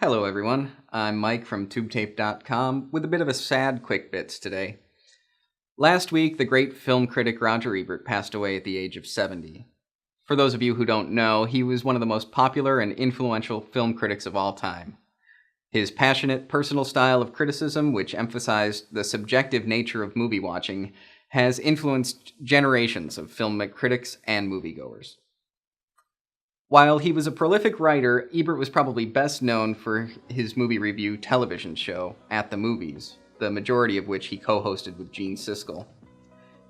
Hello everyone, I'm Mike from TubeTape.com with a bit of a sad quick bits today. Last week, the great film critic Roger Ebert passed away at the age of 70. For those of you who don't know, he was one of the most popular and influential film critics of all time. His passionate, personal style of criticism, which emphasized the subjective nature of movie watching, has influenced generations of film critics and moviegoers. While he was a prolific writer, Ebert was probably best known for his movie review television show, At the Movies, the majority of which he co-hosted with Gene Siskel.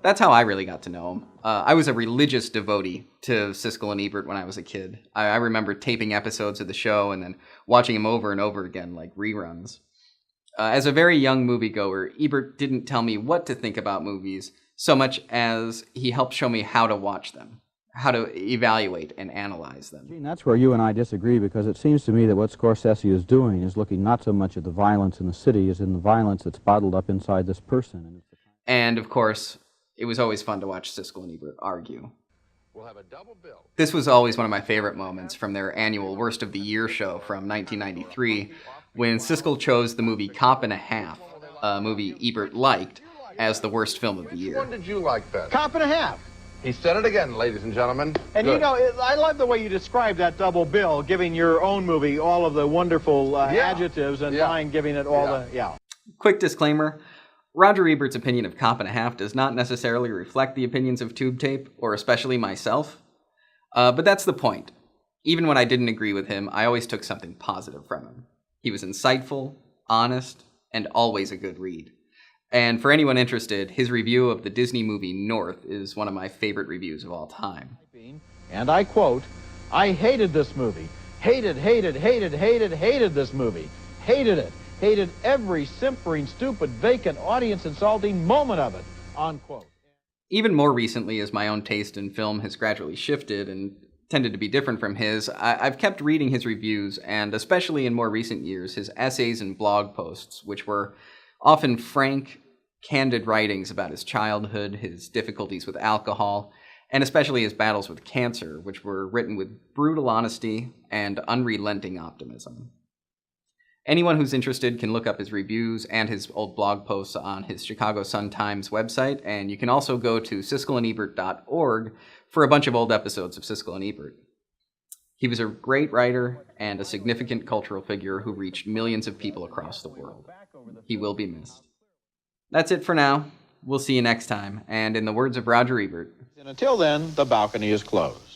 That's how I really got to know him. I was a religious devotee to Siskel and Ebert when I was a kid. I remember taping episodes of the show and then watching them over and over again like reruns. As a very young moviegoer, Ebert didn't tell me what to think about movies so much as he helped show me how to watch them, how to evaluate and analyze them. Gene, that's where you and I disagree, because it seems to me that what Scorsese is doing is looking not so much at the violence in the city as in the violence that's bottled up inside this person. And of course, it was always fun to watch Siskel and Ebert argue. We'll have a double bill. This was always one of my favorite moments from their annual Worst of the Year show from 1993, when Siskel chose the movie Cop and a Half, a movie Ebert liked, as the worst film of the year. Which one did you like best? Cop and a Half. He said it again, ladies and gentlemen. And Good. you know, I love the way you describe that double bill, giving your own movie all of the wonderful adjectives and mine giving it all Quick disclaimer, Roger Ebert's opinion of Cop and a Half does not necessarily reflect the opinions of TubeTape, or especially myself. But that's the point. Even when I didn't agree with him, I always took something positive from him. He was insightful, honest, and always a good read. And for anyone interested, his review of the Disney movie North is one of my favorite reviews of all time. And I quote, "I hated this movie. Hated this movie. Hated it. Hated every simpering, stupid, vacant, audience-insulting moment of it." Unquote. Even more recently, as my own taste in film has gradually shifted and tended to be different from his, I've kept reading his reviews, and especially in more recent years, his essays and blog posts, which were often frank, candid writings about his childhood, his difficulties with alcohol, and especially his battles with cancer, which were written with brutal honesty and unrelenting optimism. Anyone who's interested can look up his reviews and his old blog posts on his Chicago Sun-Times website, and you can also go to siskelandebert.org for a bunch of old episodes of Siskel and Ebert. He was a great writer and a significant cultural figure who reached millions of people across the world. He will be missed. That's it for now. We'll see you next time, and in the words of Roger Ebert, And until then, the balcony is closed.